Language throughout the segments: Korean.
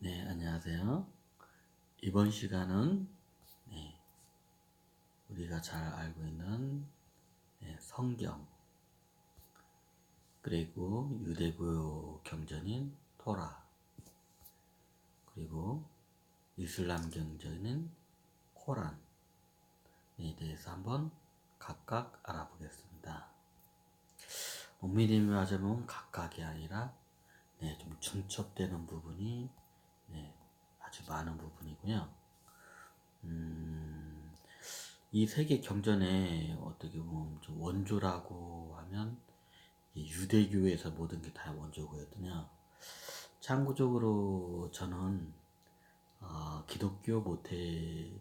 네, 안녕하세요. 이번 시간은 우리가 잘 알고 있는 성경, 그리고 유대교 경전인 토라, 그리고 이슬람 경전인 코란에 대해서 한번 각각 알아보겠습니다. 엄밀히 말하자면 각각이 아니라 좀 중첩되는 부분이 아주 많은 부분이고요. 이 세계 경전의 어떻게 보면 좀 원조라고 하면 이 유대교에서 모든 게 다 원조거든요. 참고적으로 저는 기독교 모태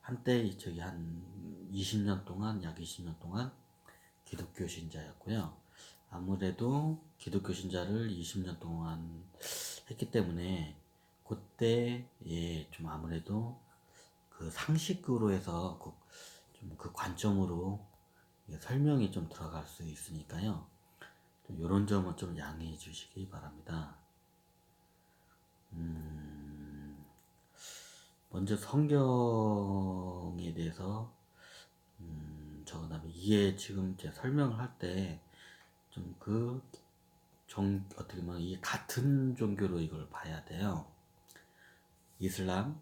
한때 저기 한 20년 동안 약 20년 동안 기독교 신자였고요. 아무래도 기독교 신자를 20년 동안 했기 때문에 그때 좀 아무래도 그 상식으로 해서 좀 그 관점으로 설명이 좀 들어갈 수 있으니까요. 좀 이런 점은 좀 양해해 주시기 바랍니다. 먼저 성경에 대해서 저 다음에 이해 지금 제 설명을 할 때 좀 어떻게 보면 이 같은 종교로 이걸 봐야 돼요. 이슬람,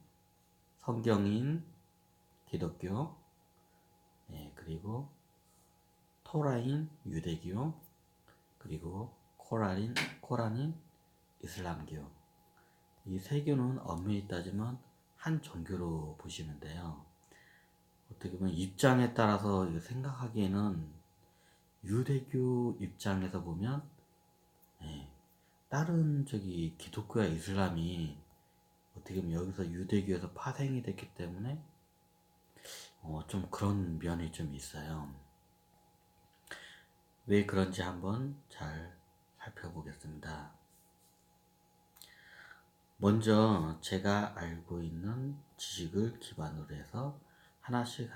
성경인, 기독교, 그리고 토라인, 유대교, 그리고 코란인, 이슬람교. 이 세 교는 엄밀히 따지면 한 종교로 보시면 돼요. 어떻게 보면 입장에 따라서 생각하기에는 유대교 입장에서 보면 다른 저기 기독교와 이슬람이 어떻게 보면 여기서 유대교에서 파생이 됐기 때문에 좀 그런 면이 좀 있어요. 왜 그런지 한번 잘 살펴보겠습니다. 먼저 제가 알고 있는 지식을 기반으로 해서 하나씩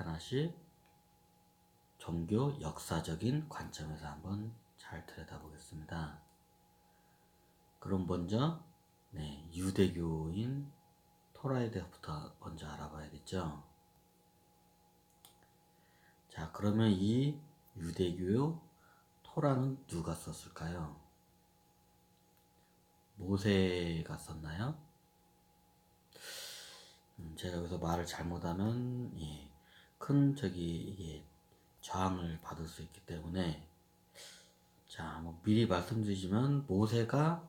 종교 역사적인 관점에서 한번 잘 들여다보겠습니다. 그럼 먼저 유대교인 토라에 대해서부터 먼저 알아봐야겠죠. 자, 그러면 이 유대교 토라는 누가 썼을까요? 모세가 썼나요? 제가 여기서 말을 잘못하면 큰 이게 저항을 받을 수 있기 때문에 자, 뭐 미리 말씀드리지만 모세가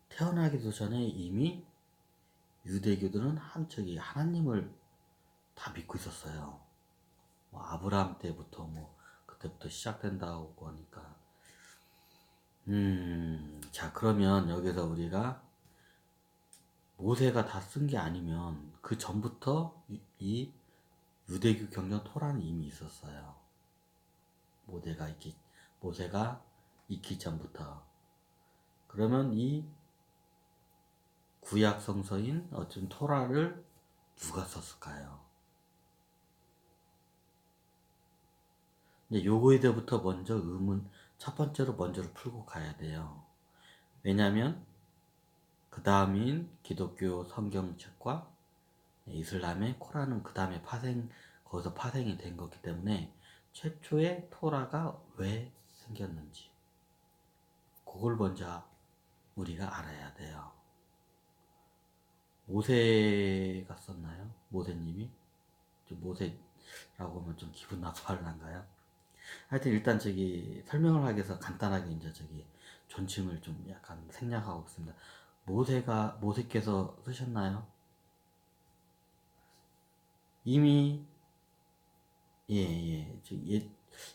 태어나기도 전에 이미 유대교들은 하나님을 다 믿고 있었어요. 뭐 아브라함 때부터 그때부터 시작된다고 하니까 자, 그러면 여기서 우리가 모세가 다 쓴 게 아니면 그 전부터 이 유대교 경전 토라는 이미 있었어요. 모세가 있기 전부터. 그러면 이 구약 성서인 어떤 토라를 누가 썼을까요? 이제 요거에 대해부터 먼저 첫 번째로 먼저를 풀고 가야 돼요. 왜냐면 그 다음인 기독교 성경책과 이슬람의 코란은 그 다음에 거기서 파생이 된 거기 때문에 최초의 토라가 왜 생겼는지 그걸 먼저 우리가 알아야 돼요. 모세가 썼나요? 모세님이? 모세라고 하면 좀 기분 나빠할란가요? 하여튼 일단 설명을 하기 위해서 간단하게 이제 존칭을 좀 약간 생략하고 있습니다. 모세께서 쓰셨나요? 이미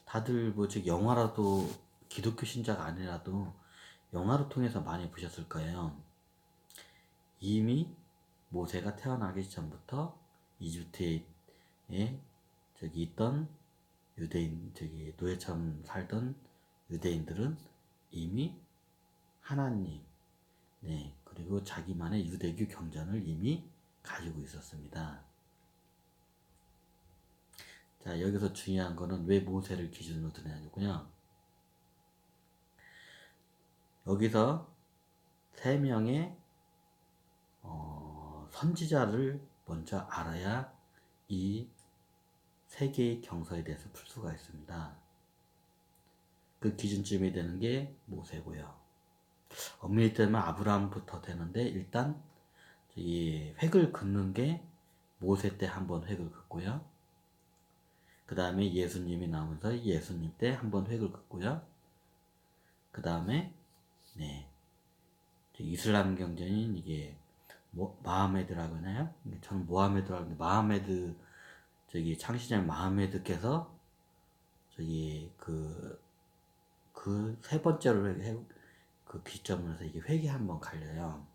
다들 영화라도 기독교 신자가 아니라도 영화를 통해서 많이 보셨을 거예요. 이미 모세가 태어나기 전부터 이집트에 있던 유대인 노예처럼 살던 유대인들은 이미 하나님 그리고 자기만의 유대교 경전을 이미 가지고 있었습니다. 자, 여기서 중요한 거는 왜 모세를 기준으로 드냐고요. 여기서 세 명의 선지자를 먼저 알아야 이 세 개의 경서에 대해서 풀 수가 있습니다. 그 기준점이 되는 게 모세고요. 엄밀히 따지면 아브라함부터 되는데 일단 이 획을 긋는 게 모세 때 한번 획을 긋고요. 그 다음에 예수님이 나오면서 예수님 때 한번 획을 긋고요. 그 다음에 이슬람 경전인 이게 마하메드라고 하나요? 저는 모하메드라고 하는데 마하메드 창시자인 마하메드께서 그 세 번째로 그 기점을 해서 이게 획이 한번 갈려요.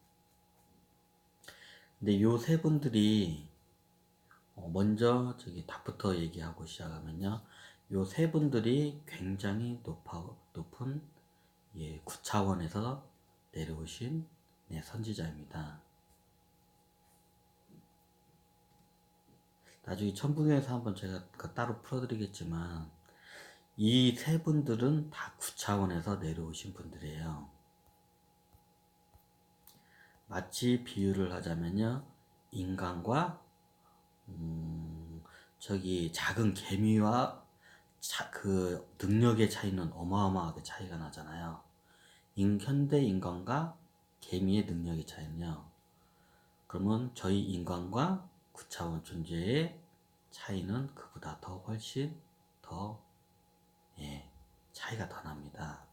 근데 요 세 분들이 먼저 답부터 얘기하고 시작하면요. 요 세 분들이 굉장히 높은 9차원에서 내려오신 선지자입니다. 나중에 천부경에서 한번 제가 따로 풀어드리겠지만 이 세 분들은 다 9차원에서 내려오신 분들이에요. 마치 비유를 하자면요. 인간과 작은 개미와 그 능력의 차이는 어마어마하게 차이가 나잖아요. 현대 인간과 개미의 능력의 차이는요. 그러면 저희 인간과 9차원 존재의 차이는 그보다 더 훨씬 더 차이가 더 납니다.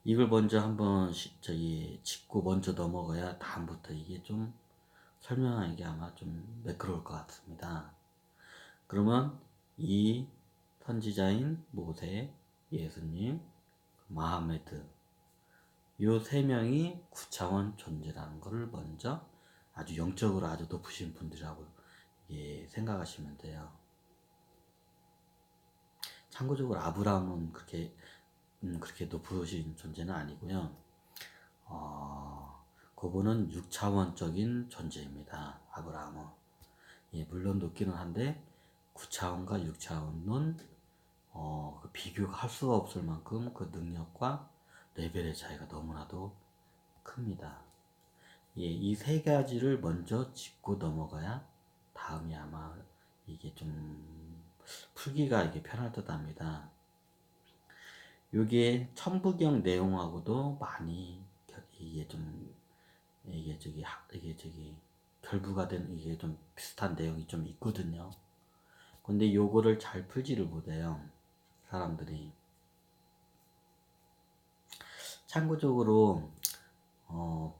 이걸 먼저 한번 짚고 먼저 넘어가야 다음부터 이게 좀 설명하는 게 아마 좀 매끄러울 것 같습니다. 그러면 이 선지자인 모세, 예수님, 마하메드 요 세 명이 9차원 존재라는 것을 먼저 아주 영적으로 아주 높으신 분들이라고 생각하시면 돼요. 참고적으로 아브라함은 그렇게 높으신 존재는 아니고요. 그분은 6차원적인 존재입니다. 아브라함은. 물론 높기는 한데 9차원과 6차원은 비교가 할 수가 없을 만큼 그 능력과 레벨의 차이가 너무나도 큽니다. 이 세 가지를 먼저 짚고 넘어가야 다음이 아마 이게 좀 풀기가 편할 듯 합니다. 요게 천부경 내용하고도 많이 결부가 된 이게 좀 비슷한 내용이 좀 있거든요. 근데 요거를 잘 풀지를 못해요. 사람들이. 참고적으로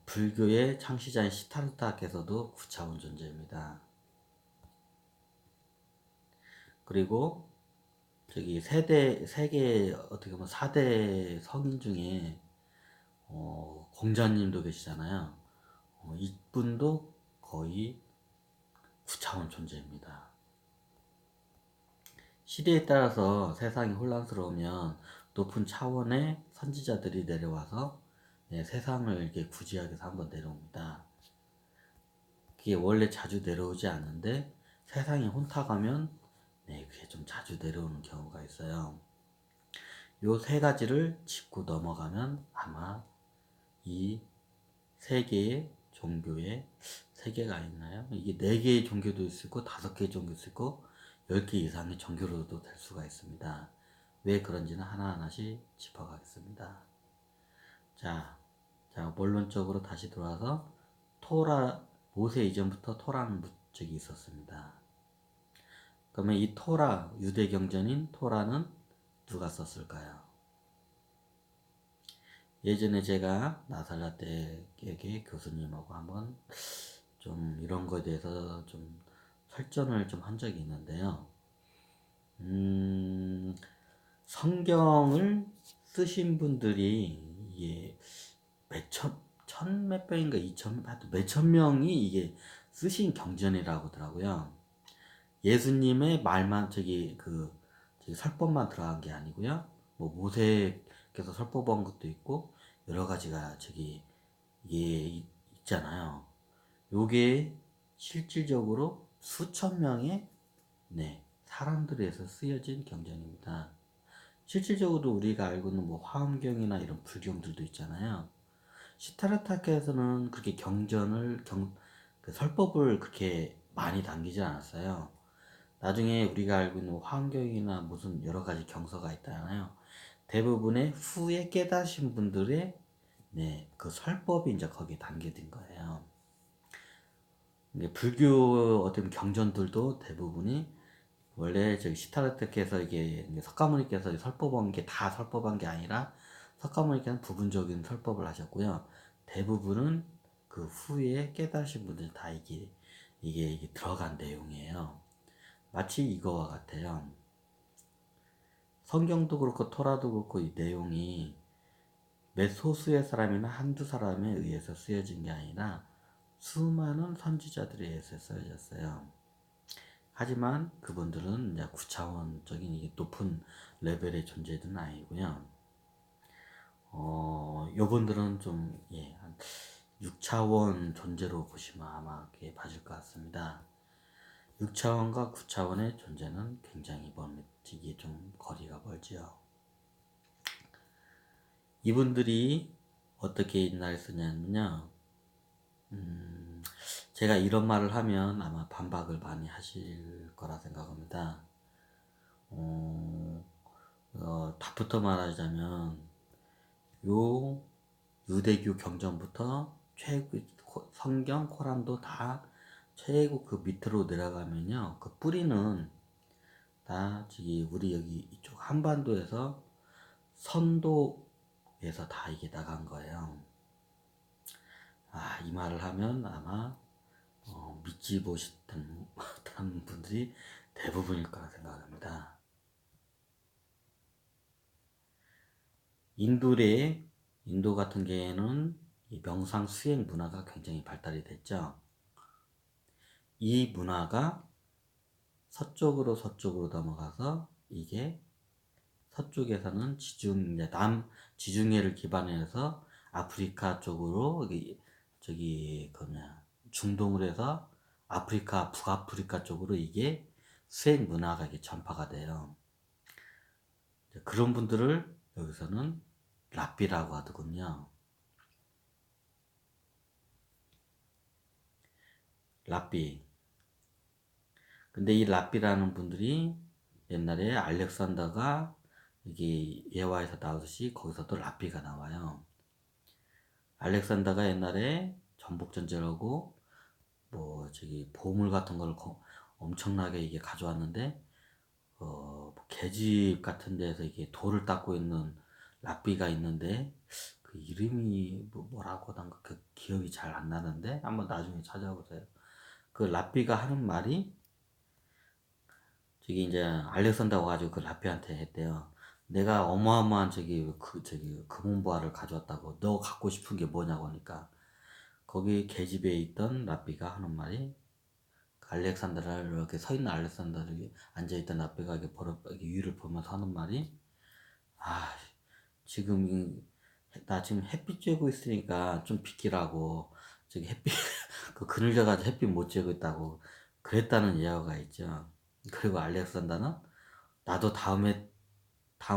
불교의 창시자인 시타르타께서도 9차원 존재입니다. 그리고 세계 어떻게 보면 4대 성인 중에 공자님도 계시잖아요. 이분도 거의 9차원 존재입니다. 시대에 따라서 세상이 혼란스러우면 높은 차원의 선지자들이 내려와서 세상을 이렇게 구제하기 위해서 한번 내려옵니다. 그게 원래 자주 내려오지 않는데 세상이 혼탁하면 그게 좀 자주 내려오는 경우가 있어요. 요 세 가지를 짚고 넘어가면 아마 이 세 개의 종교의 세 개가 있나요? 이게 4개의 종교도 있고 5개의 종교도 있고 10개 이상의 종교로도 될 수가 있습니다. 왜 그런지는 하나하나씩 짚어가겠습니다. 자, 본론적으로 다시 돌아와서 모세 이전부터 토라는 문책이 있었습니다. 그러면 이 유대 경전인 토라는 누가 썼을까요? 예전에 제가 나살라 때에게 교수님하고 한번 좀 이런 거에 대해서 좀 설전을 좀 한 적이 있는데요. 성경을 쓰신 분들이 이게 천 몇 명인가 2천 몇천 명이 이게 쓰신 경전이라고 하더라고요. 예수님의 말만 설법만 들어간 게 아니고요. 뭐 모세께서 설법한 것도 있고 여러 가지가 이게 있잖아요. 요게 실질적으로 수천 명의 사람들에서 쓰여진 경전입니다. 실질적으로 우리가 알고 있는 뭐 화엄경이나 이런 불경들도 있잖아요. 시타르타케에서는 그렇게 그 설법을 그렇게 많이 남기지 않았어요. 나중에 우리가 알고 있는 환경이나 무슨 여러 가지 경서가 있잖아요. 대부분의 후에 깨닫신 분들의 그 설법이 이제 거기에 담겨진 거예요. 이게 불교 어떤 경전들도 대부분이 원래 저기 시타르트께서 이게 석가모니께서 설법한 게 다 설법한 게 아니라 석가모니께서는 부분적인 설법을 하셨고요. 대부분은 그 후에 깨달으신 분들 다 이게 들어간 내용이에요. 마치 이거와 같아요. 성경도 그렇고 토라도 그렇고 이 내용이 몇 소수의 사람이나 한두 사람에 의해서 쓰여진 게 아니라 수많은 선지자들에 의해서 쓰여졌어요. 하지만 그분들은 이제 9차원적인 높은 레벨의 존재들은 아니고요. 요분들은 좀, 한 6차원 존재로 보시면 아마 그게 맞을 것 같습니다. 6차원과 9차원의 존재는 굉장히 이게 좀 거리가 멀지요. 이분들이 어떻게 옛날에 쓰냐면요. 제가 이런 말을 하면 아마 반박을 많이 하실 거라 생각합니다. 답부터 말하자면, 요 유대교 경전부터 성경, 코란도 다 최고 그 밑으로 내려가면요. 그 뿌리는 다 우리 여기 이쪽 한반도에서 선도에서 다 이게 나간 거예요. 이 말을 하면 아마 믿지 못했던 분들이 대부분일 거라 생각합니다. 인도 같은 경우에는 이 명상 수행 문화가 굉장히 발달이 됐죠. 이 문화가 서쪽으로 넘어가서 이게 서쪽에서는 지중해를 기반해서 아프리카 쪽으로 중동으로 해서 북아프리카 쪽으로 이게 수행 문화가 이게 전파가 돼요. 그런 분들을 여기서는 랍비라고 하더군요. 랍비. 근데 이 랍비라는 분들이 옛날에 알렉산더가 이게 예화에서 나오듯이 거기서도 랍비가 나와요. 알렉산더가 옛날에 전복 전쟁을 하고 보물 같은 걸 엄청나게 이게 가져왔는데 계집 같은 데서 이게 돌을 닦고 있는 랍비가 있는데 그 이름이 뭐라고 하던가 그 기억이 잘 안 나는데 한번 나중에 찾아보세요. 그 랍비가 하는 말이 이제 알렉산더가 가지고 그 랍비한테 했대요. 내가 어마어마한 금은보화를 가져왔다고. 너 갖고 싶은 게 뭐냐고 하니까 거기 계집에 있던 랍비가 하는 말이 알렉산더를 이렇게 서 있는 알렉산더를 앉아 있던 랍비가 이렇게 위를 보면서 하는 말이 지금 나 지금 햇빛 쬐고 있으니까 좀 비키라고 햇빛 그 그늘져가지고 햇빛 못 쬐고 있다고 그랬다는 예화가 있죠. 그리고 알렉산더는 나도 다음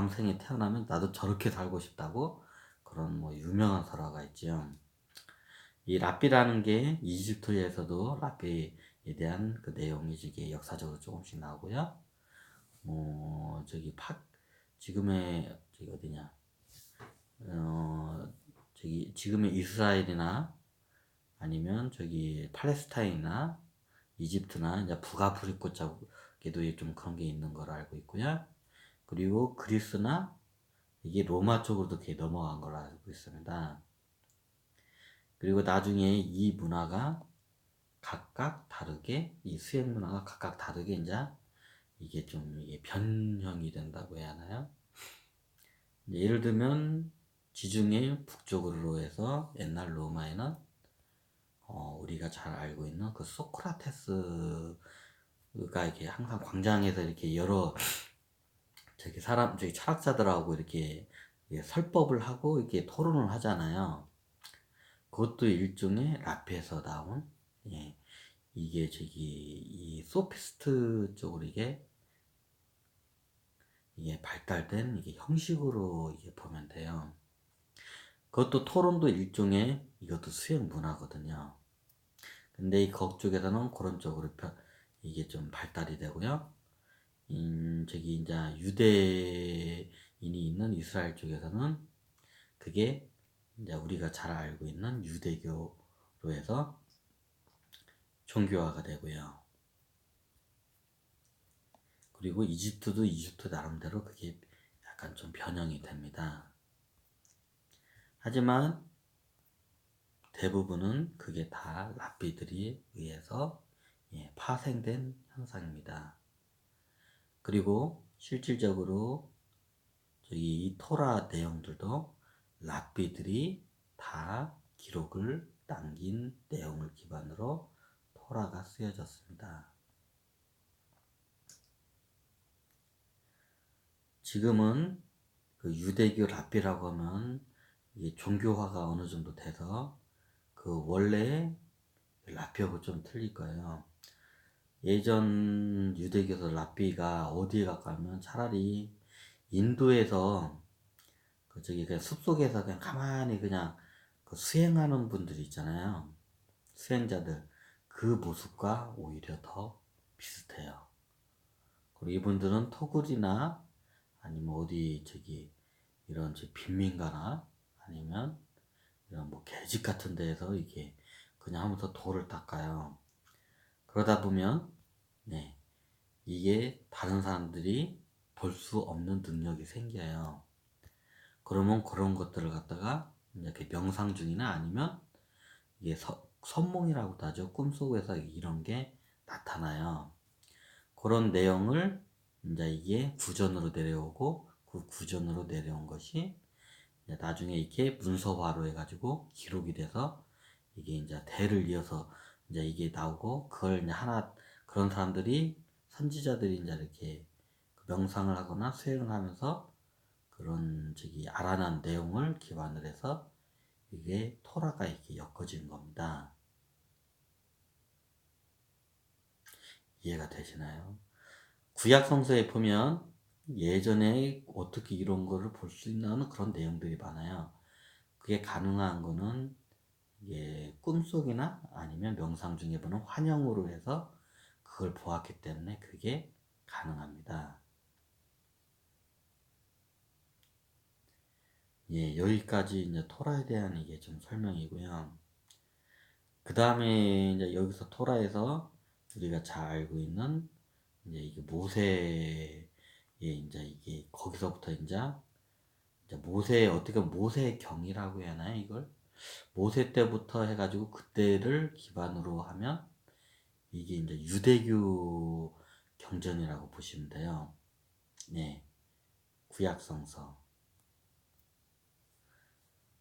생에 태어나면 나도 저렇게 살고 싶다고 그런 유명한 설화가 있죠. 이 랍비라는 게 이집트에서도 랍비에 대한 그 내용이 이게 역사적으로 조금씩 나오고요. 지금의 어디냐? 지금의 이스라엘이나 아니면 팔레스타인이나 이집트나 이제 북아프리카 쪽에도 좀 그런 게 있는 걸 알고 있고요. 그리고 그리스나 이게 로마 쪽으로도 이렇게 넘어간 걸 알고 있습니다. 그리고 나중에 이 문화가 각각 다르게 이 수행 문화가 각각 다르게 이게 변형이 된다고 해야 하나요? 예를 들면 지중해 북쪽으로 해서 옛날 로마에는 우리가 잘 알고 있는 그 소크라테스가 이렇게 항상 광장에서 이렇게 여러 철학자들하고 이렇게 설법을 하고 이렇게 토론을 하잖아요. 그것도 일종의 랍에서 나온 이게 이 소피스트 쪽으로 이게 발달된 이게 형식으로 이게 보면 돼요. 그것도 토론도 일종의 이것도 수행 문화거든요. 근데 이 거쪽에서는 그런 쪽으로 이게 좀 발달이 되고요. 저기 이제 유대인이 있는 이스라엘 쪽에서는 그게 이제 우리가 잘 알고 있는 유대교로 해서 종교화가 되고요. 그리고 이집트도 이집트 나름대로 그게 약간 좀 변형이 됩니다. 하지만 대부분은 그게 다 랍비들이 의해서 파생된 현상입니다. 그리고 실질적으로 저기 이 토라 내용들도 랍비들이 다 기록을 남긴 내용을 기반으로 토라가 쓰여졌습니다. 지금은 그 유대교 랍비라고 하면 이게 종교화가 어느 정도 돼서 그 원래 랍비하고 좀 틀릴 거예요. 예전 유대교에서 랍비가 어디에 가까우면 차라리 인도에서 그 저기 그냥 숲속에서 그냥 가만히 그냥 그 수행하는 분들이 있잖아요. 수행자들 그 모습과 오히려 더 비슷해요. 그리고 이분들은 토굴이나 아니면 어디 저기 이런 저 빈민가나 아니면 이런 뭐 계집 같은 데에서 이게 그냥 하면서 돌을 닦아요. 그러다 보면 네 이게 다른 사람들이 볼 수 없는 능력이 생겨요. 그러면 그런 것들을 갖다가 이렇게 명상 중이나 아니면 이게 선몽이라고도 하죠. 꿈속에서 이런 게 나타나요. 그런 내용을 이제 이게 구전으로 내려오고 그 구전으로 내려온 것이 이제 나중에 이렇게 문서화로 해가지고 기록이 돼서 이게 이제 대를 이어서 이제 이게 나오고 그걸 이제 하나 그런 사람들이 선지자들이 이제 이렇게 명상을 하거나 수행을 하면서 그런 저기 알아난 내용을 기반으로 해서 이게 토라가 이렇게 엮어진 겁니다. 이해가 되시나요? 구약 성서에 보면 예전에 어떻게 이런 거를 볼 수 있나 그런 내용들이 많아요. 그게 가능한 거는 이게 꿈속이나 아니면 명상 중에 보는 환영으로 해서 그걸 보았기 때문에 그게 가능합니다. 예, 여기까지 이제 토라에 대한 이게 좀 설명이고요. 그 다음에 이제 여기서 토라에서 우리가 잘 알고 있는 이제 이게 모세의 이제 이게 거기서부터 이제 모세 어떻게 보면 모세의 경이라고 해야 하나요 이걸? 모세 때부터 해가지고 그때를 기반으로 하면 이게 이제 유대교 경전이라고 보시면 돼요. 네, 구약성서.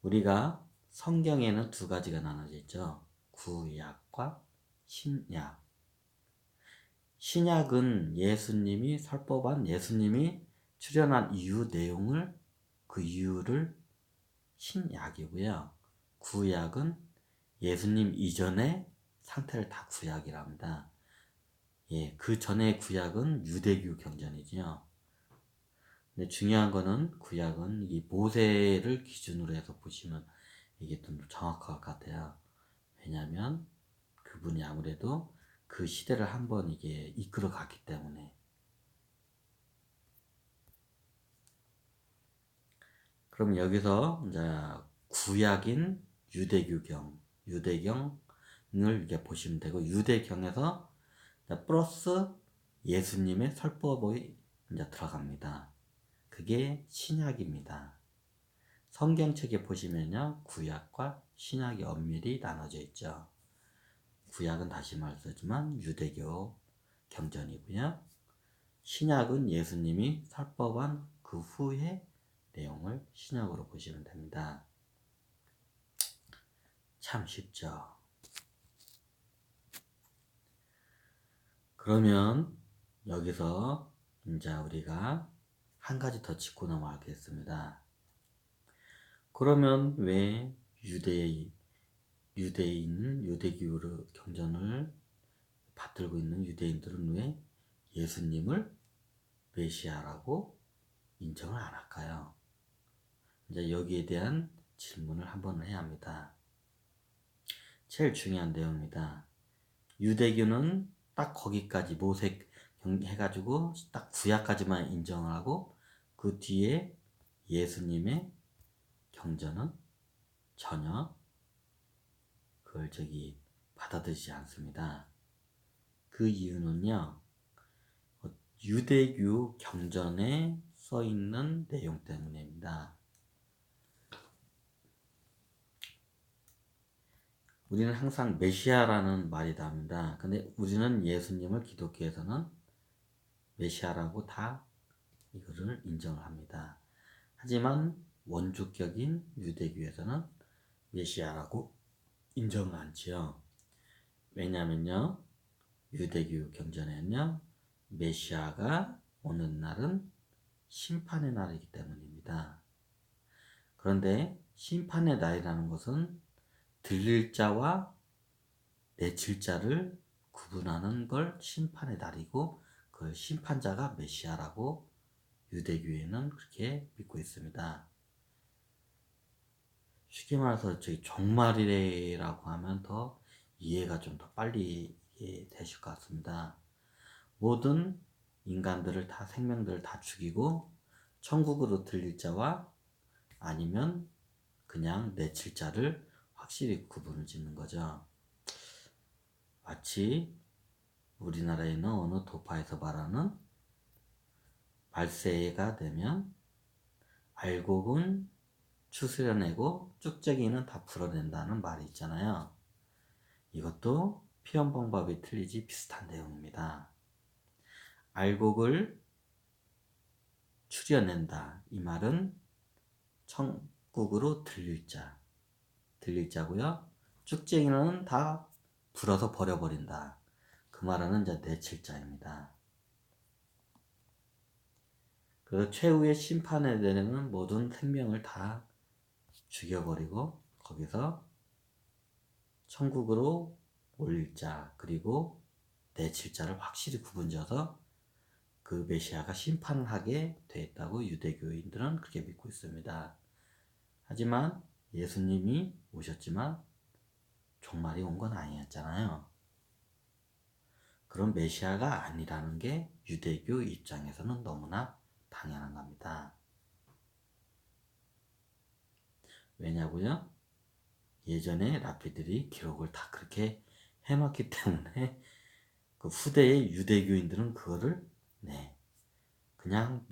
우리가 성경에는 두 가지가 나눠져 있죠. 구약과 신약. 신약은 예수님이 설법한 예수님이 출현한 이유 내용을 그 이유를 신약이고요. 구약은 예수님 이전의 상태를 다 구약이랍니다. 예, 그 전의 구약은 유대교 경전이지요. 근데 중요한 거는 구약은 이 모세를 기준으로 해서 보시면 이게 좀 정확할 것 같아요. 왜냐하면 그분이 아무래도 그 시대를 한번 이게 이끌어 갔기 때문에. 그럼 여기서 이제 구약인 유대경을 이렇게 보시면 되고 유대경에서 플러스 예수님의 설법이 이제 들어갑니다. 그게 신약입니다. 성경책에 보시면요 구약과 신약이 엄밀히 나눠져 있죠. 구약은 다시 말씀드리지만 유대교 경전이고요. 신약은 예수님이 설법한 그 후의 내용을 신약으로 보시면 됩니다. 참 쉽죠. 그러면 여기서 이제 우리가 한 가지 더 짚고 넘어가겠습니다. 그러면 왜 유대교를 경전을 받들고 있는 유대인들은 왜 예수님을 메시아라고 인정을 안 할까요? 이제 여기에 대한 질문을 한번 해야 합니다. 제일 중요한 내용입니다. 유대교는 딱 거기까지 모세 해가지고 딱 구약까지만 인정을 하고 그 뒤에 예수님의 경전은 전혀 그걸 받아들이지 않습니다. 그 이유는요, 유대교 경전에 써 있는 내용 때문입니다. 우리는 항상 메시아라는 말이 나옵니다. 근데 우리는 예수님을 기독교에서는 메시아라고 다 이거를 인정을 합니다. 하지만 원주격인 유대교에서는 메시아라고 인정을 않지요. 왜냐면요, 유대교 경전에는요, 메시아가 오는 날은 심판의 날이기 때문입니다. 그런데 심판의 날이라는 것은 들릴 자와 내칠 자를 구분하는 걸 심판의 날이고 그 심판자가 메시아라고 유대교에는 그렇게 믿고 있습니다. 쉽게 말해서 종말이라고 하면 더 이해가 좀 더 빨리 되실 것 같습니다. 모든 인간들을 다 생명들을 다 죽이고 천국으로 들릴 자와 아니면 그냥 내칠 자를 확실히 구분을 짓는 거죠. 마치 우리나라에 있는 어느 도파에서 말하는 말세가 되면 알곡은 추스려내고 쭉재기는 다 풀어낸다는 말이 있잖아요. 이것도 표현 방법이 틀리지 비슷한 내용입니다. 알곡을 추려낸다. 이 말은 천국으로 들릴 자고요. 쭉쟁이는 다 불어서 버려버린다. 그 말은 이제 내칠 자입니다. 그래서 최후의 심판에 대는 모든 생명을 다 죽여버리고 거기서 천국으로 올릴 자 그리고 내칠 자를 확실히 구분져서 그 메시아가 심판을 하게 되었다고 유대교인들은 그렇게 믿고 있습니다. 하지만 예수님이 오셨지만 종말이 온 건 아니었잖아요. 그런 메시아가 아니라는 게 유대교 입장에서는 너무나 당연한 겁니다. 왜냐고요? 예전에 랍비들이 기록을 다 그렇게 해놨기 때문에 그 후대의 유대교인들은 그거를 그냥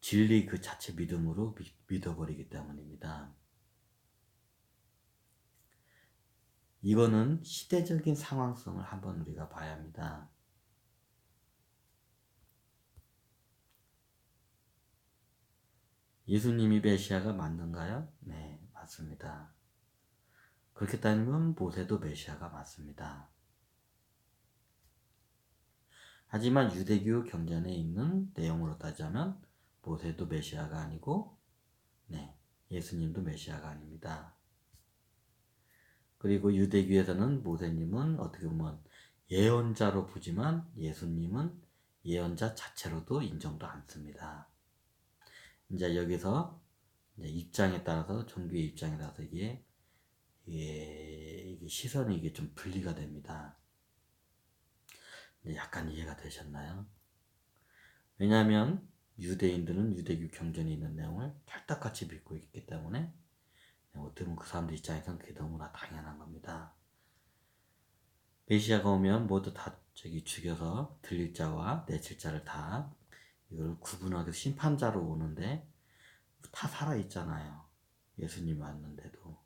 진리 그 자체 믿음으로 믿어버리기 때문입니다. 이거는 시대적인 상황성을 한번 우리가 봐야 합니다. 예수님이 메시아가 맞는가요? 네, 맞습니다. 그렇게 따지면 모세도 메시아가 맞습니다. 하지만 유대교 경전에 있는 내용으로 따지자면 모세도 메시아가 아니고 예수님도 메시아가 아닙니다. 그리고 유대교에서는 모세님은 어떻게 보면 예언자로 보지만 예수님은 예언자 자체로도 인정도 않습니다. 이제 여기서 입장에 따라서 종교의 입장에 따라서 이게 시선이 이게 좀 분리가 됩니다. 약간 이해가 되셨나요? 왜냐하면 유대인들은 유대교 경전에 있는 내용을 찰떡같이 믿고 있기 때문에 어떻게 보면 그 사람들 입장에서는 그게 너무나 당연한 겁니다. 메시아가 오면 모두 다 죽여서 들릴 자와 내칠 자를 다 이걸 구분하기 심판자로 오는데 다 살아있잖아요. 예수님 왔는데도.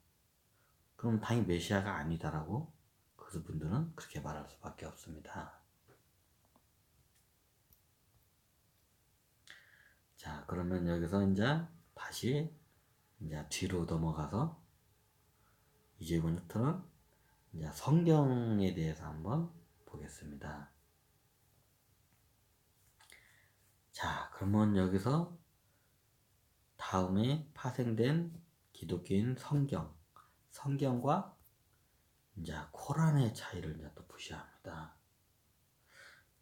그럼 당연히 메시아가 아니다라고 그분들은 그렇게 말할 수밖에 없습니다. 자, 그러면 여기서 이제 다시 뒤로 넘어가서 이제부터는 이제 성경에 대해서 한번 보겠습니다. 자, 그러면 여기서 다음에 파생된 기독교인 성경과 이제 코란의 차이를 이제 또 보셔야 합니다.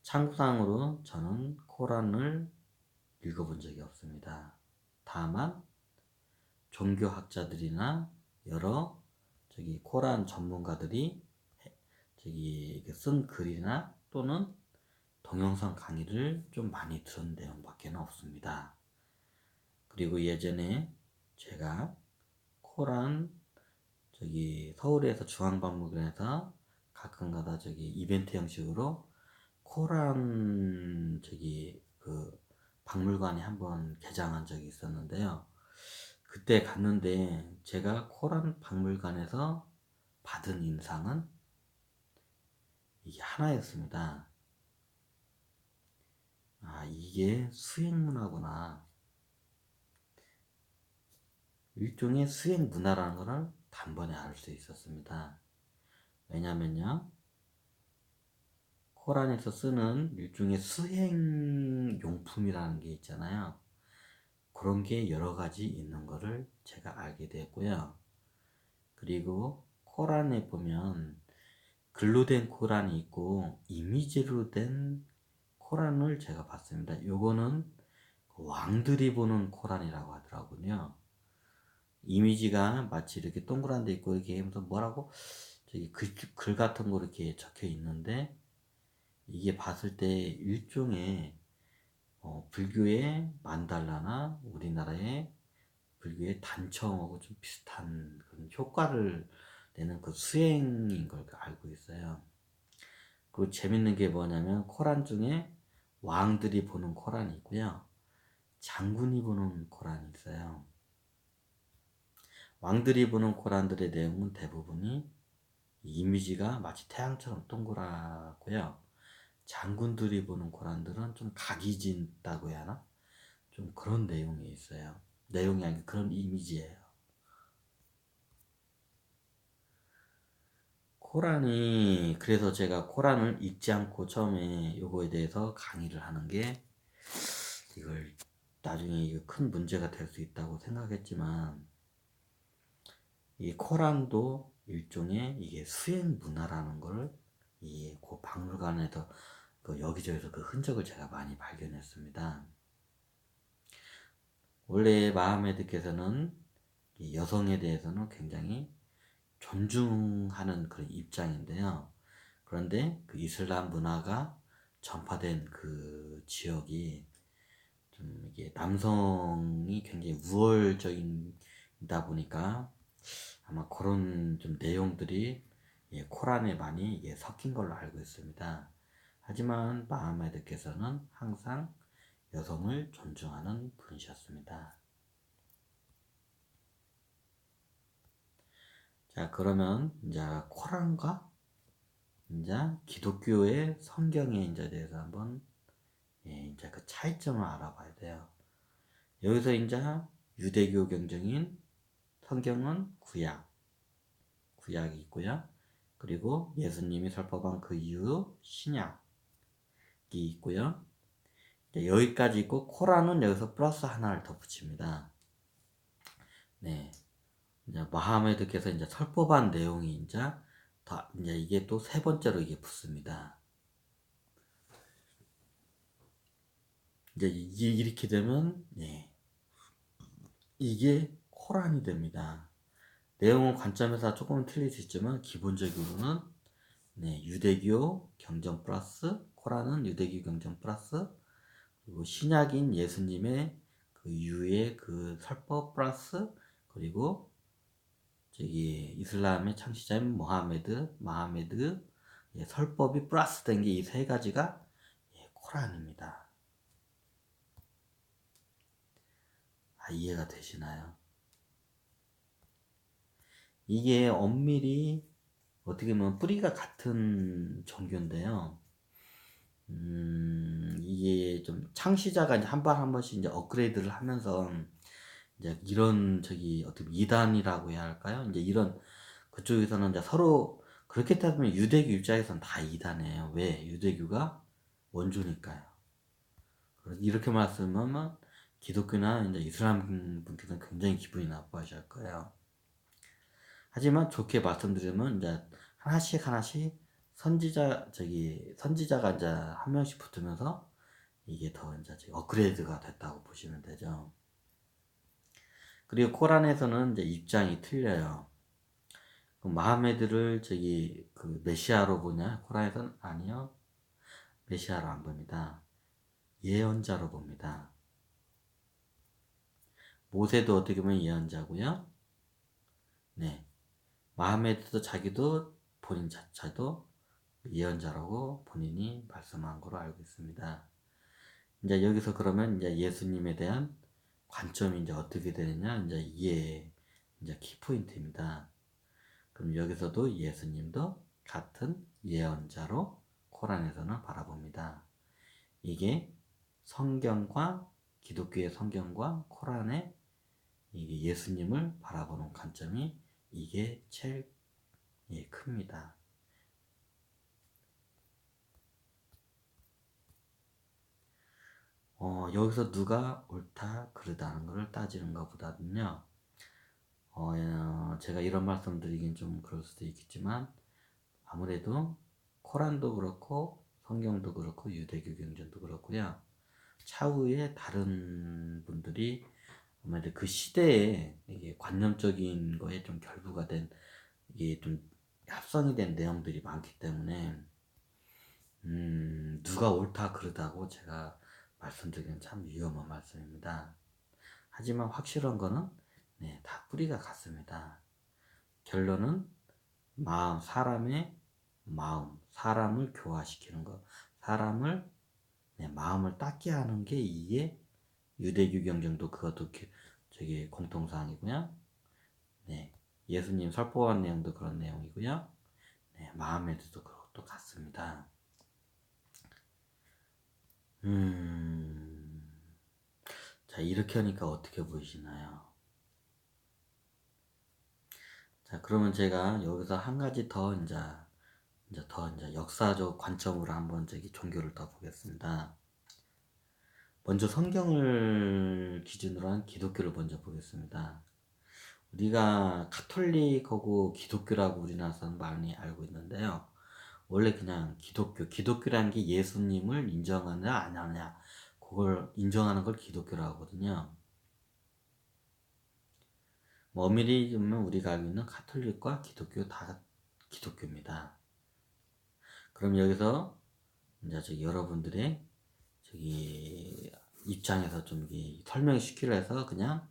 참고상으로 저는 코란을 읽어본 적이 없습니다. 다만 종교학자들이나 여러 코란 전문가들이 쓴 글이나 또는 동영상 강의를 좀 많이 들은 내용밖에 없습니다. 그리고 예전에 제가 코란 서울에서 중앙박물관에서 가끔가다 이벤트 형식으로 코란 그 박물관에 한번 개장한 적이 있었는데요. 그때 갔는데 제가 코란 박물관에서 받은 인상은 이게 하나였습니다. 아, 이게 수행문화구나. 일종의 수행문화라는 것을 단번에 알 수 있었습니다. 왜냐면요, 코란에서 쓰는 일종의 수행용품이라는 게 있잖아요. 그런 게 여러 가지 있는 것을 제가 알게 됐고요. 그리고 코란에 보면 글로 된 코란이 있고 이미지로 된 코란을 제가 봤습니다. 요거는 왕들이 보는 코란이라고 하더라고요. 이미지가 마치 이렇게 동그란 데 있고 이렇게 무슨 뭐라고 글 같은 거 이렇게 적혀 있는데 이게 봤을 때 일종의 불교의 만달라나 우리나라의 불교의 단청하고 좀 비슷한 그런 효과를 내는 그 수행인 걸 알고 있어요. 그리고 재밌는 게 뭐냐면 코란 중에 왕들이 보는 코란이 있고요. 장군이 보는 코란이 있어요. 왕들이 보는 코란들의 내용은 대부분이 이미지가 마치 태양처럼 동그랗고요. 장군들이 보는 코란들은 좀 각이 진다고 해야 하나? 좀 그런 내용이 있어요. 내용이 아니고 그런 이미지예요. 코란이 그래서 제가 코란을 읽지 않고 처음에 요거에 대해서 강의를 하는 게 이걸 나중에 이거 큰 문제가 될 수 있다고 생각했지만 이 코란도 일종의 이게 수행 문화라는 걸 이 그 박물관에서 그 여기저기서 그 흔적을 제가 많이 발견했습니다. 원래 마하메드께서는 여성에 대해서는 굉장히 존중하는 그런 입장인데요. 그런데 그 이슬람 문화가 전파된 그 지역이 좀 이게 남성이 굉장히 우월적이다 보니까 아마 그런 좀 내용들이 코란에 많이 섞인 걸로 알고 있습니다. 하지만 마하메드께서는 항상 여성을 존중하는 분이셨습니다. 자, 그러면 이제 코란과 이제 기독교의 성경에 이제 대해서 한번 이제 그 차이점을 알아봐야 돼요. 여기서 이제 유대교 경전인 성경은 구약이 있고요. 그리고 예수님이 설법한 그 이후 신약이 있고요. 여기까지 있고 코란은 여기서 플러스 하나를 더 붙입니다. 네, 이제 마하메드께서 이제 설법한 내용이 이제 이게 또 세 번째로 이게 붙습니다. 이제 이렇게 되면 이게 코란이 됩니다. 내용 관점에서 조금은 틀릴 수 있지만 기본적으로는 유대교 경전 플러스 코란은 유대교 경전 플러스 그리고 신약인 예수님의 그 이후의 그 설법 플러스 그리고 이슬람의 창시자인 마하메드 설법이 플러스 된 게 이 세 가지가 코란입니다. 이해가 되시나요? 이게 엄밀히 어떻게 보면 뿌리가 같은 종교인데요. 이게 좀 창시자가 이제 한 번 한 번씩 이제 업그레이드를 하면서 이제 이런 어떻게 이단이라고 해야 할까요? 이제 이런 그쪽에서는 이제 서로 그렇게 따지면 유대교 입장에서는 다 이단이에요. 왜? 유대교가 원조니까요. 이렇게 말씀하면 기독교나 이제 이슬람 분께서는 굉장히 기분이 나빠하실 거예요. 하지만 좋게 말씀드리면 이제 하나씩 선지자가 이제 한 명씩 붙으면서 이게 더 이제 업그레이드가 됐다고 보시면 되죠. 그리고 코란에서는 이제 입장이 틀려요. 그 마하메드를 그 메시아로 보냐? 코란에서는 아니요. 메시아로 안 봅니다. 예언자로 봅니다. 모세도 어떻게 보면 예언자고요. 네. 마하메드도 자기도 본인 자체도 예언자라고 본인이 말씀한 걸로 알고 있습니다. 이제 여기서 그러면 이제 예수님에 대한 관점이 이제 어떻게 되느냐? 이제 이게 이제 키포인트입니다. 그럼 여기서도 예수님도 같은 예언자로 코란에서는 바라봅니다. 이게 성경과 기독교의 성경과 코란의 이게 예수님을 바라보는 관점이 이게 제일 큽니다. 여기서 누가 옳다 그르다는 것을 따지는 것보다는요, 제가 이런 말씀 드리긴 좀 그럴 수도 있겠지만, 아무래도 코란도 그렇고 성경도 그렇고 유대교 경전도 그렇고요, 차후에 다른 분들이 아무래도 그 시대에 이게 관념적인 거에 좀 결부가 된, 이게 좀 합성이 된 내용들이 많기 때문에 누가 옳다 그르다고 제가 말씀드리기는 참 위험한 말씀입니다. 하지만 확실한 거는 네, 다 뿌리가 같습니다. 결론은 사람의 마음, 사람을 교화시키는 것, 사람을 마음을 닦게 하는 게 이게 유대교 경전도 그것도 저기 공통사항이고요. 네, 예수님 설법한 내용도 그런 내용이고요. 네, 마음에도 그것도 같습니다. 자, 이렇게 하니까 어떻게 보이시나요? 자, 그러면 제가 여기서 한 가지 더 이제 역사적 관점으로 한번 종교를 더 보겠습니다. 먼저 성경을 기준으로 한 기독교를 먼저 보겠습니다. 우리가 카톨릭하고 기독교라고 우리나라에서는 많이 알고 있는데요. 원래 그냥 기독교라는 게 예수님을 인정하냐 안 하냐, 그걸 인정하는 걸 기독교라고 하거든요. 뭐 엄밀히 보면 우리가 알고 있는 카톨릭과 기독교 다 기독교입니다. 그럼 여기서 이제 여러분들의 입장에서 좀 설명시키려 해서 그냥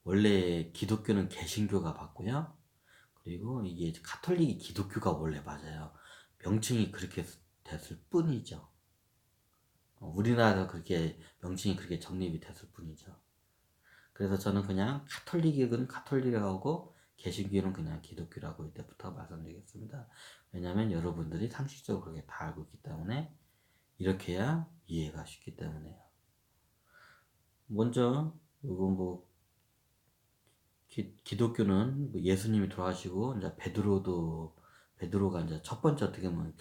원래 기독교는 개신교가 맞고요. 그리고 이게 카톨릭이 기독교가 원래 맞아요. 명칭이 그렇게 됐을 뿐이죠. 우리나라에서 그렇게 명칭이 그렇게 정립이 됐을 뿐이죠. 그래서 저는 그냥 카톨릭은 카톨릭하고 개신교는 그냥 기독교라고 이때부터 말씀드리겠습니다. 왜냐하면 여러분들이 상식적으로 그렇게 다 알고 있기 때문에 이렇게 해야 이해가 쉽기 때문에요. 먼저 이거 기독교는 예수님이 돌아가시고 이제 베드로가 이제 첫 번째 어떻게 보면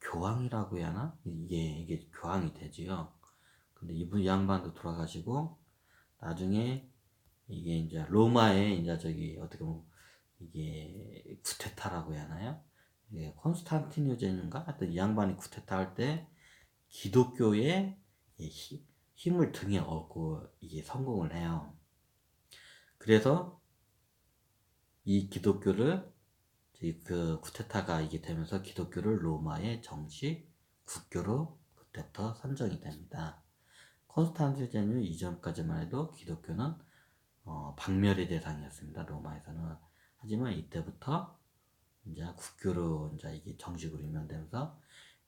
교황이라고 해야 하나? 이게 교황이 되지요. 근데 이 양반도 돌아가시고 나중에 이게 이제 로마에 이제 어떻게 보면 이게 쿠데타라고 해야 하나요? 이게 콘스탄티누젠인가? 하여튼 이 양반이 쿠데타 할 때 기독교의 힘을 등에 업고 이게 성공을 해요. 그래서 이 기독교를 그 쿠데타가 이게 되면서 기독교를 로마의 정식 국교로 그때부터 선정이 됩니다. 콘스탄티누젠 이전까지만 해도 기독교는 박멸의 대상이었습니다. 로마에서는. 하지만 이때부터 이제 국교로 이제 이게 정식으로 임명되면서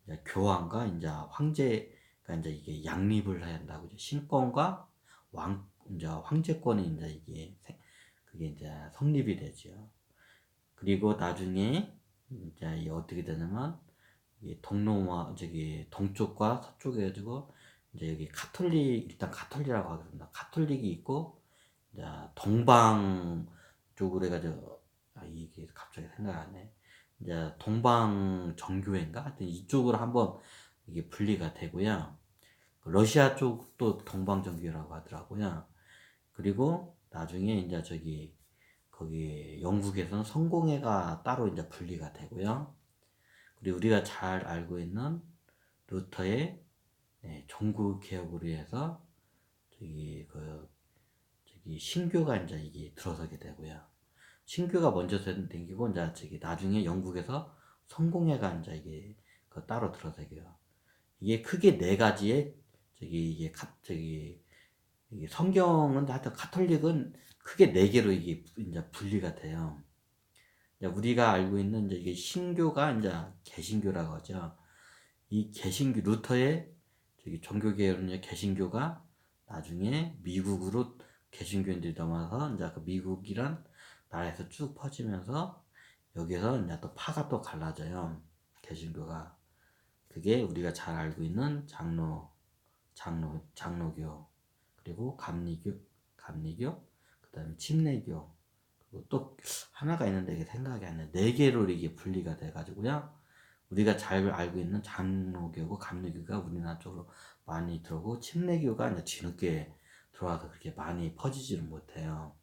이제 교황과 이제 황제가 이제 이게 양립을 해야 한다고, 이제 신권과 이제 황제권이 이제 그게 이제 성립이 되죠. 그리고 나중에 이제 어떻게 되냐면 동쪽과 서쪽에 가지고 이제 여기 일단 카톨릭이라고 하겠습니다. 카톨릭이 있고 이제 동방 쪽으로 해가지고 이게 갑자기 생각 안 해. 이제 동방 정교회인가? 하여튼 이쪽으로 한번 이게 분리가 되고요. 러시아 쪽도 동방 정교회라고 하더라고요. 그리고 나중에 이제 거기 영국에서는 성공회가 따로 이제 분리가 되고요. 그리고 우리가 잘 알고 있는 루터의 종교 개혁으로 해서 저기 신교가 이제 이게 들어서게 되고요. 신교가 먼저 생기고 이제 저기 나중에 영국에서 성공회가 이제 이게 그 따로 들어서게요. 이게 크게 네 가지의 저기 이게 이게 성경은 하여튼 카톨릭은 크게 네 개로 이게 이제 분리가 돼요. 우리가 알고 있는 이제 이게 신교가 이제 개신교라고 하죠. 이 개신교 루터의 저기 종교개혁은요, 개신교가 나중에 미국으로 개신교인들이 넘어서 이제 그 미국이란 나라에서 쭉 퍼지면서 여기서 이제 또 파가 또 갈라져요. 개신교가. 그게 우리가 잘 알고 있는 장로교, 그리고 감리교, 그 다음에 침례교, 그리고 또 하나가 있는데 이게 생각이 안 나요. 네 개로 이게 분리가 돼가지고요. 우리가 잘 알고 있는 장로교고 감리교가 우리나라 쪽으로 많이 들어오고, 침례교가 이제 뒤늦게 들어와서 그렇게 많이 퍼지지를 못해요.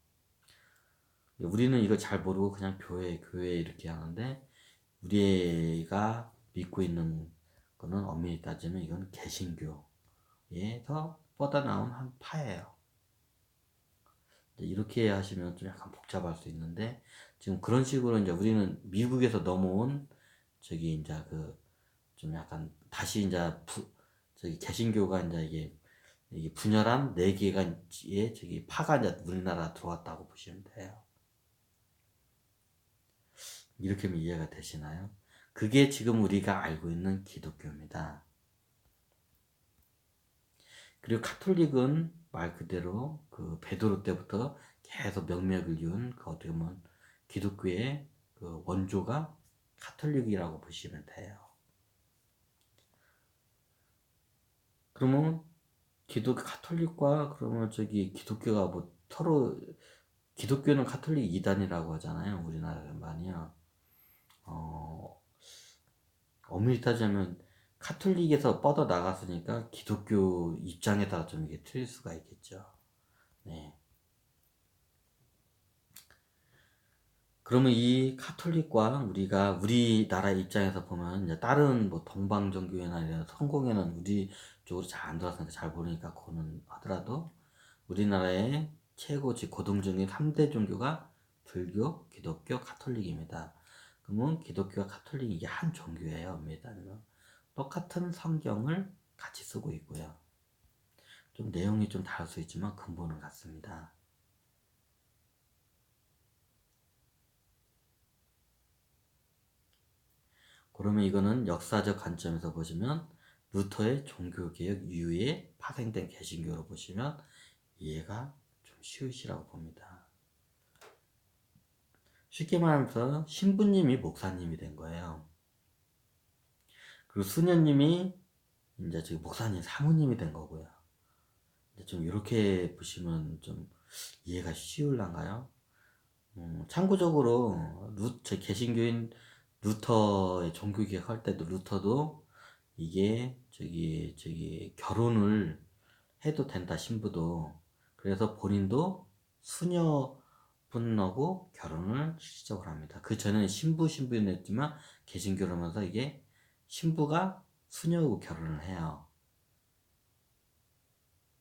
우리는 이거 잘 모르고 그냥 교회 이렇게 하는데, 우리가 믿고 있는 거는 엄밀히 따지면 이건 개신교에서 뻗어나온 한 파예요. 이렇게 하시면 좀 약간 복잡할 수 있는데, 지금 그런 식으로 이제 우리는 미국에서 넘어온 저기 이제 그 좀 약간 다시 이제 저기 개신교가 이제 이게 분열한 네 개가 저기 파가 이제 우리나라 들어왔다고 보시면 돼요. 이렇게 하면 이해가 되시나요? 그게 지금 우리가 알고 있는 기독교입니다. 그리고 카톨릭은 말 그대로 그 베드로 때부터 계속 명맥을 이은 그 어떻게 보면 기독교의 그 원조가 카톨릭이라고 보시면 돼요. 그러면 카톨릭과 그러면 저기 기독교가 뭐 서로, 기독교는 카톨릭 이단이라고 하잖아요. 우리나라만이요. 엄밀히 따지면 카톨릭에서 뻗어 나갔으니까 기독교 입장에다가 좀 이게 틀릴 수가 있겠죠. 네. 그러면 이 카톨릭과 우리나라 입장에서 보면 이제 다른 뭐 동방종교회나 이런 성공회는 우리 쪽으로 잘 안 들어왔으니까 잘 모르니까 그거는 하더라도, 우리나라의 최고 고등종교 3대 종교가 불교, 기독교, 카톨릭입니다. 그러면 기독교와 카톨릭이 이게 한 종교예요. 엄밀히따지면 똑같은 성경을 같이 쓰고 있고요. 좀 내용이 좀 다를 수 있지만 근본은 같습니다. 그러면 이거는 역사적 관점에서 보시면 루터의 종교개혁 이후에 파생된 개신교로 보시면 이해가 좀 쉬우시라고 봅니다. 쉽게 말하면서 신부님이 목사님이 된 거예요. 그리고 수녀님이 이제 지금 목사님 사모님이 된 거고요. 이제 좀 이렇게 보시면 좀 이해가 쉬울란가요? 참고적으로 제 개신교인 루터의 종교개혁 할 때도 루터도 이게 저기 결혼을 해도 된다, 신부도. 그래서 본인도 수녀분하고 결혼을 실질적으로 합니다. 그 전에는 신부였지만 개신교를 하면서 이게 신부가 수녀하고 결혼을 해요.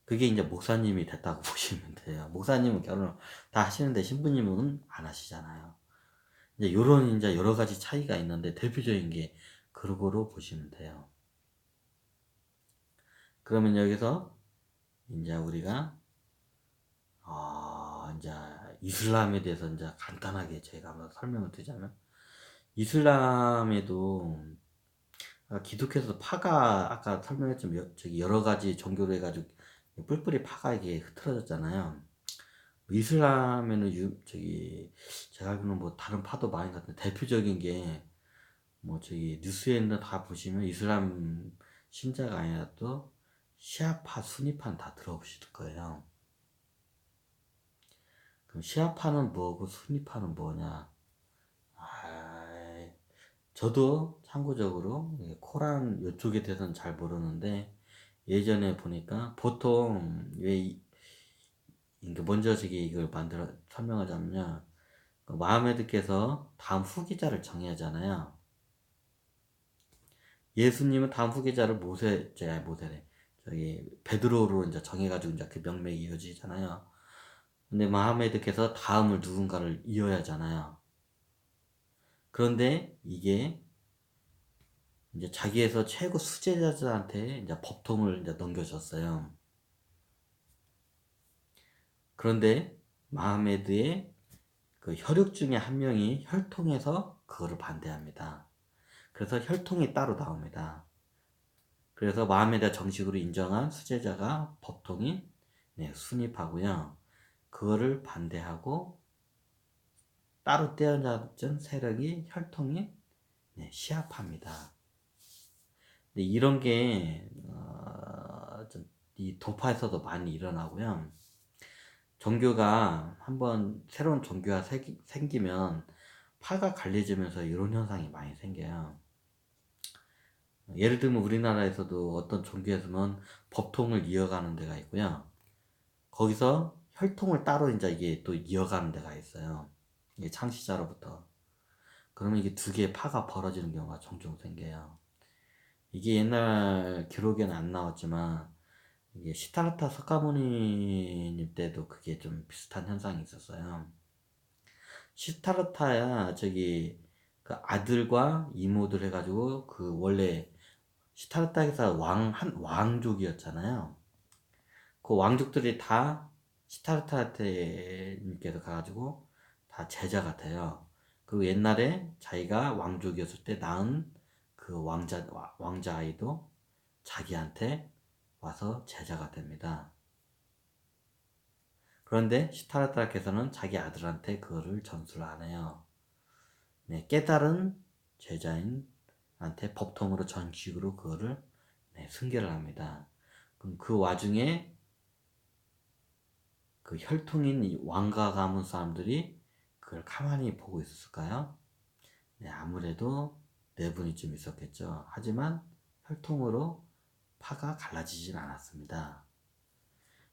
그게 이제 목사님이 됐다고 보시면 돼요. 목사님은 결혼을 다 하시는데 신부님은 안 하시잖아요. 이제 요런 이제 여러 가지 차이가 있는데 대표적인 게 그거로 보시면 돼요. 그러면 여기서 이제 우리가 이제 이슬람에 대해서 이제 간단하게 제가 한번 설명을 드리자면, 이슬람에도 기독교에서 파가 아까 설명했지만 저기 여러 가지 종교로 해가지고 뿔뿔이 파가 이게 흩어졌잖아요. 이슬람에는 저기 제가 알기로는 뭐 다른 파도 많이 같은데 대표적인 게 뭐 저기 뉴스에는 다 보시면 이슬람 신자가 아니라 또 시아파, 수니파는 다 들어보실 거예요. 그럼 시아파는 뭐고 수니파는 뭐냐? 저도 참고적으로 코란 이쪽에 대해서는 잘 모르는데, 예전에 보니까 보통 먼저 이걸 설명하자면요. 마흐메드께서 다음 후계자를 정해야 하잖아요. 예수님은 다음 후계자를 모세래. 저기 베드로로 이제 정해가지고 이제 그 명맥이 이어지잖아요. 근데 마하메드께서 다음을 누군가를 이어야 하잖아요. 그런데 이게 이제 자기에서 최고 수제자들한테 이제 법통을 이제 넘겨줬어요. 그런데 마하메드의 그 혈육 중에 한 명이 혈통에서 그거를 반대합니다. 그래서 혈통이 따로 나옵니다. 그래서 마하메드가 정식으로 인정한 수제자가 법통인 순입하고요. 그거를 반대하고 따로 떼어잡은 세력이 혈통인 시합합니다. 근데 이런 게 이 도파에서도 많이 일어나고요. 종교가 한번 새로운 종교가 생기면 파가 갈려지면서 이런 현상이 많이 생겨요. 예를 들면 우리나라에서도 어떤 종교에서는 법통을 이어가는 데가 있고요. 거기서 혈통을 따로 이제 이게 또 이어가는 데가 있어요. 이게 창시자로부터. 그러면 이게 두 개의 파가 벌어지는 경우가 종종 생겨요. 이게 옛날 기록에는 안 나왔지만 이게 시타르타 석가모니님 때도 그게 좀 비슷한 현상이 있었어요. 시타르타야 저기 그 아들과 이모들 해가지고 그 원래 시타르타에서 왕족이었잖아요. 그 왕족들이 다 시타르타님께서 가가지고 다 제자 같아요. 그리고 옛날에 자기가 왕족이었을 때 낳은 그 왕자 아이도 자기한테 와서 제자가 됩니다. 그런데 시타르타께서는 자기 아들한테 그거를 전수를 안 해요. 깨달은 제자인한테 법통으로 정식으로 그거를 승계를 합니다. 그럼 그 와중에 그 혈통인 이 왕가 가문 사람들이 그걸 가만히 보고 있었을까요? 아무래도 내분이 좀 있었겠죠. 하지만 혈통으로 파가 갈라지진 않았습니다.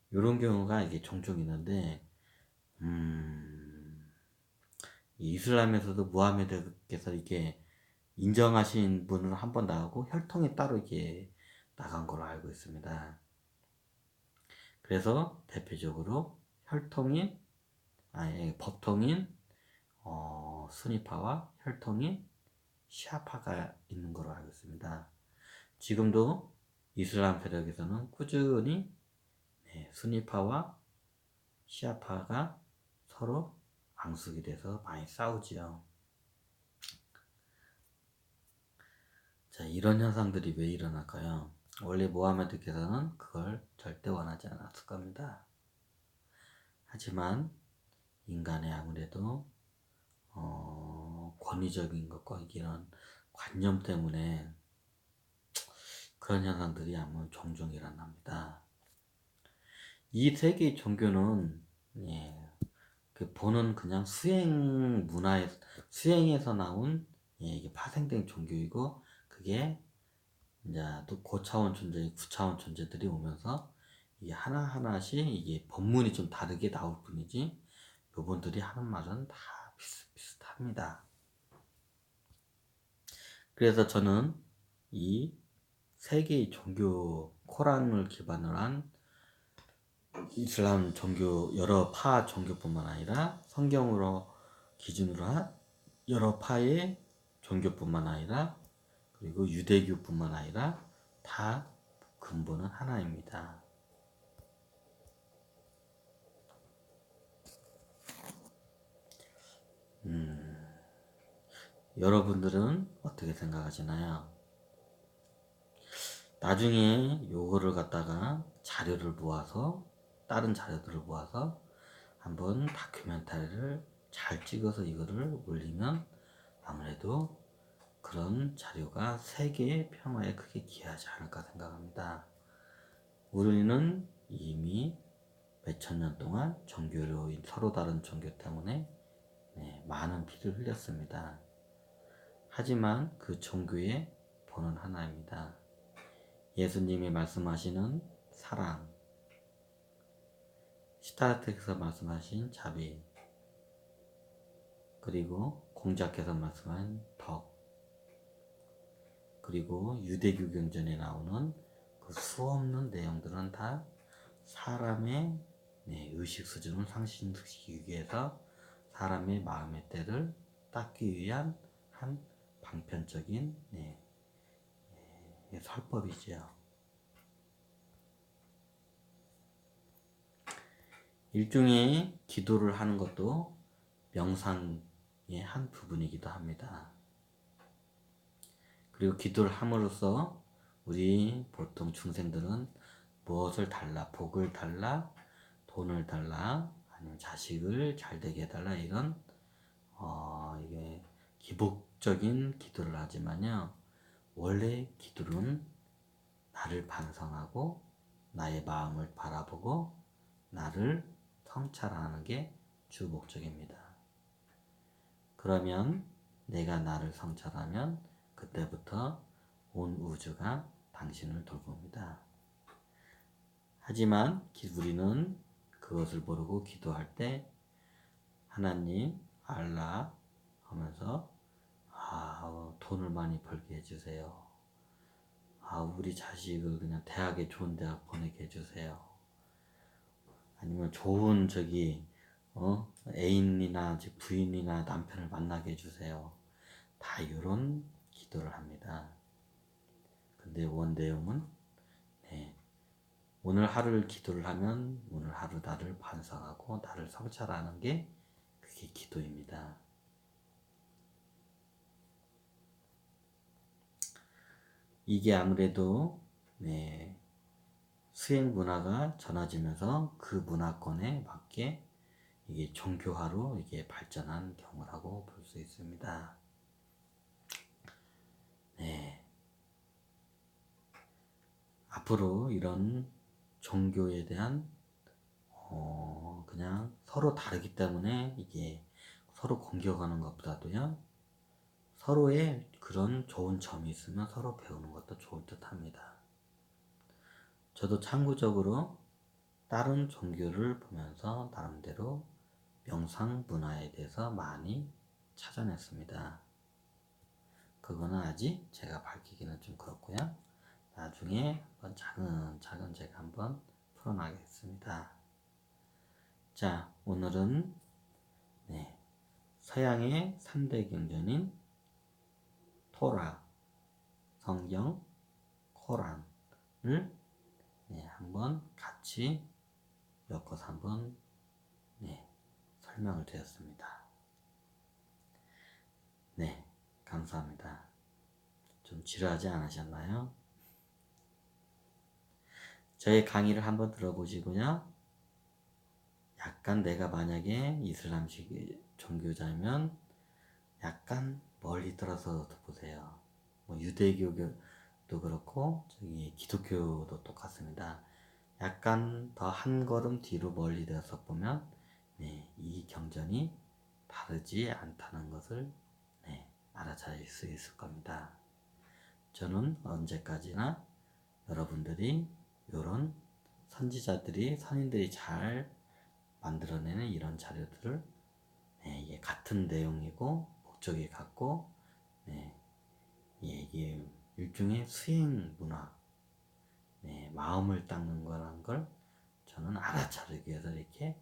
이런 경우가 이게 종종 있는데, 이슬람에서도 무하메드께서 이게 인정하신 분은 한 번 나가고 혈통이 따로 이게 나간 걸로 알고 있습니다. 그래서 대표적으로 법통인 수니파와 혈통인 시아파가 있는 걸로 알고 있습니다. 지금도 이슬람 세력에서는 꾸준히 수니파와 시아파가 서로 앙숙이 돼서 많이 싸우지요. 자, 이런 현상들이 왜 일어날까요? 원래 모하메드께서는 그걸 절대 원하지 않았을 겁니다. 하지만 인간의 아무래도 권위적인 것과 이런 관념 때문에 그런 현상들이 아마 종종 일어납니다. 이 세 개의 종교는 그 보는 그냥 수행에서 나온 이게 파생된 종교이고 그게 이제 또 고차원 존재, 구차원 존재들이 오면서 이게 하나하나씩 이게 법문이 좀 다르게 나올 뿐이지 요분들이 하는 말은 다 비슷합니다. 그래서 저는 이 세 개의 종교, 코란을 기반으로 한 이슬람 종교, 여러 파 종교뿐만 아니라 성경으로 기준으로 한 여러 파의 종교뿐만 아니라 그리고 유대교뿐만 아니라 다 근본은 하나입니다. 여러분들은 어떻게 생각하시나요? 나중에 요거를 갖다가 자료를 모아서 다른 자료들을 모아서 한번 다큐멘터리를 잘 찍어서 이거를 올리면 아무래도 그런 자료가 세계의 평화에 크게 기여하지 않을까 생각합니다. 우리는 이미 몇천 년 동안 종교로 서로 다른 종교 때문에 많은 피를 흘렸습니다. 하지만 그 종교의 본은 하나입니다. 예수님이 말씀하시는 사랑, 시타르트에서 말씀하신 자비, 그리고 공자께서 말씀한 덕, 그리고 유대교 경전에 나오는 그 수없는 내용들은 다 사람의 의식 수준을 상승시키기 위해서 사람의 마음의 때를 닦기 위한 한 방편적인 설법이지요. 일종의 기도를 하는 것도 명상의 한 부분이기도 합니다. 그리고 기도를 함으로써 우리 보통 중생들은 무엇을 달라, 복을 달라, 돈을 달라, 아니면 자식을 잘 되게 해달라, 이런 이게 기복적인 기도를 하지만요, 원래 기도는 나를 반성하고 나의 마음을 바라보고 나를 성찰하는 게 주 목적입니다. 그러면 내가 나를 성찰하면 그때부터 온 우주가 당신을 돌봅니다. 하지만 우리는 그것을 모르고 기도할 때 하나님, 알라 하면서 돈을 많이 벌게 해주세요. 우리 자식을 그냥 대학에 좋은 대학 보내게 해주세요. 아니면 좋은 애인이나 부인이나 남편을 만나게 해주세요. 다 이런 기도를 합니다. 근데 원내용은 오늘 하루를 기도를 하면 오늘 하루 나를 반성하고 나를 성찰하는 게 그게 기도입니다. 이게 아무래도 수행 문화가 전해지면서 그 문화권에 맞게 이게 종교화로 이게 발전한 경우라고 볼 수 있습니다. 앞으로 이런 종교에 대한 그냥 서로 다르기 때문에 이게 서로 공격하는 것보다도요, 서로의 그런 좋은 점이 있으면 서로 배우는 것도 좋을 듯 합니다. 저도 참고적으로 다른 종교를 보면서 나름대로 명상 문화에 대해서 많이 찾아냈습니다. 그거는 아직 제가 밝히기는 좀 그렇고요. 나중에 한번 차근차근 제가 한번 풀어나가겠습니다. 자, 오늘은 서양의 3대 경전인 토라, 성경, 코란을 한번 같이 엮어서 한번 설명을 드렸습니다. 감사합니다. 좀 지루하지 않으셨나요? 저의 강의를 한번 들어보시고요. 약간 내가 만약에 이슬람식 종교자면 약간 멀리 떨어져 보세요. 유대교도 그렇고 기독교도 똑같습니다. 약간 더 한 걸음 뒤로 멀리 되어서 보면 이 경전이 다르지 않다는 것을 알아차릴 수 있을 겁니다. 저는 언제까지나 여러분들이 이런 선지자들이 선인들이 만들어내는 이런 자료들을 이게 같은 내용이고 목적이 같고 이게 일종의 수행 문화, 마음을 닦는 거라는 걸 저는 알아차리기 위해서 이렇게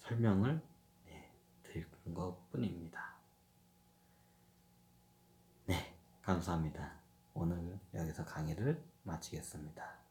설명을 드린 것 뿐입니다. 감사합니다. 오늘 여기서 강의를 마치겠습니다.